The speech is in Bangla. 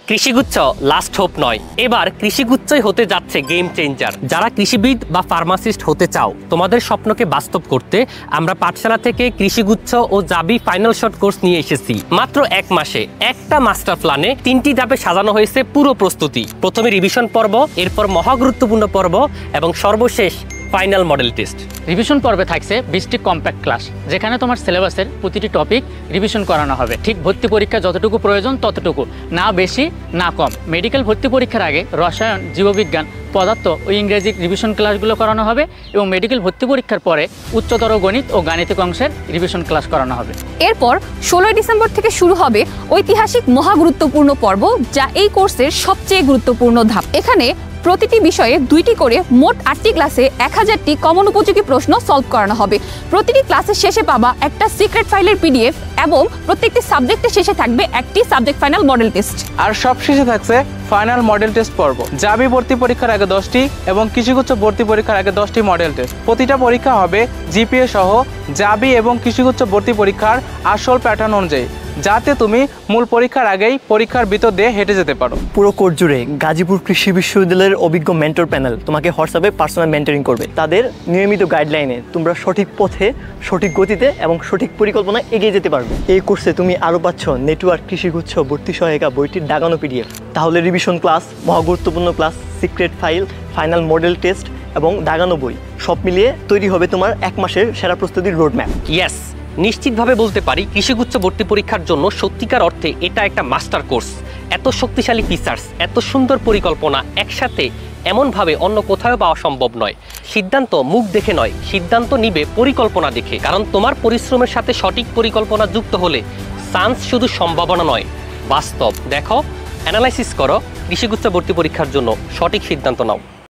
কৃষিগুচ্ছ লাস্ট হোপ নয়, এবার কৃষিগুচ্ছই হতে যাচ্ছে গেম চেঞ্জার। যারা কৃষিবিদ বা ফার্মাসিস্ট হতে চাও, তোমাদের স্বপ্নকে বাস্তব করতে আমরা পাঠশালা থেকে কৃষিগুচ্ছ ও জাবি ফাইনাল শর্ট কোর্স নিয়ে এসেছি। মাত্র এক মাসে একটা মাস্টার প্ল্যানে 3টি ধাপে সাজানো হয়েছে পুরো প্রস্তুতি। প্রথমে রিভিশন পর্ব, এরপর মহাগুরুত্বপূর্ণ পর্ব এবং সর্বশেষ ফাইনাল মডেল টেস্ট। রিভিশন পর্বে থাকছে 20টি কম্প্যাক্ট ক্লাস, যেখানে তোমার সিলেবাসের প্রতিটি টপিক রিভিশন করানো হবে। ঠিক ভর্তি পরীক্ষা যতটুকু প্রয়োজন ততটুকু, না বেশি না কম। মেডিকেল ভর্তি পরীক্ষার আগে রসায়ন, জীববিজ্ঞান, পদার্থ ও ইংরেজি রিভিশন ক্লাসগুলো করানো হবে এবং মেডিকেল ভর্তি পরীক্ষার পরে উচ্চতর গণিত ও গাণিতিক অংশের রিভিশন ক্লাস করানো হবে। এরপর 16 ডিসেম্বর থেকে শুরু হবে ঐতিহাসিক মহাগুরুত্বপূর্ণ পর্ব, যা এই কোর্সের সবচেয়ে গুরুত্বপূর্ণ ধাপ। এখানে প্রতিটি বিষয়ে 2টি করে মোট 8টি ক্লাসে 1000টি কমন উপযোগী প্রশ্ন সলভ করানো হবে। প্রতিটি ক্লাসের শেষে পাবা একটা সিক্রেট ফাইলের পিডিএফ এবং প্রত্যেকটি সাবজেক্টের শেষে থাকবে একটি সাবজেক্ট ফাইনাল মডেল টেস্ট। আর সবশেষে থাকছে ফাইনাল মডেল টেস্ট পর্ব। জাবি ভর্তি পরীক্ষার আগে 10টি এবং কৃষিগুচ্ছ ভর্তি পরীক্ষার আগে 10টি মডেল টেস্ট। প্রতিটা পরীক্ষা হবে জিপিএ সহ জাবি এবং কৃষিগুচ্ছ ভর্তি পরীক্ষার আসল প্যাটার্ন অনুযায়ী, যাতে তুমি মূল পরীক্ষার আগেই পরীক্ষার ভিতর দিয়ে হেঁটে যেতে পারো। পুরো কোর্স জুড়ে গাজীপুর কৃষি বিশ্ববিদ্যালয়ের অভিজ্ঞ মেন্টর প্যানেল তোমাকে হোয়াটসঅ্যাপে পার্সোনাল মেন্টরিং করবে। তাদের নিয়মিত গাইডলাইনে তোমরা সঠিক পথে, সঠিক গতিতে এবং সঠিক পরিকল্পনায় এগিয়ে যেতে পারবে। এই কোর্সে তুমি আরও পাচ্ছ নেটওয়ার্ক কৃষিগুচ্ছ ভর্তি সহায়িকা বইটির দাগানো পিডিএফ, তাহলে রিভিশন ক্লাস, মহাগুরুত্বপূর্ণ class, secret file, final model test এবং দাগানো বই সব মিলিয়ে তৈরি হবে তোমার এক মাসের সেরা প্রস্তুতির রোডম্যাপ। ইয়েস, নিশ্চিতভাবে বলতে পারি কৃষিগুচ্ছ ভর্তি পরীক্ষার জন্য সত্যিকার অর্থে এটা একটা মাস্টার কোর্স। এত শক্তিশালী ফিচার্স, এত সুন্দর পরিকল্পনা একসাথে এমনভাবে অন্য কোথাও পাওয়া সম্ভব নয়। সিদ্ধান্ত মুখ দেখে নয়, সিদ্ধান্ত নিবে পরিকল্পনা দেখে। কারণ তোমার পরিশ্রমের সাথে সঠিক পরিকল্পনা যুক্ত হলে চান্স শুধু সম্ভাবনা নয়, বাস্তব। দেখো, অ্যানালাইসিস করো, কৃষিগুচ্ছ ভর্তি পরীক্ষার জন্য সঠিক সিদ্ধান্ত নাও।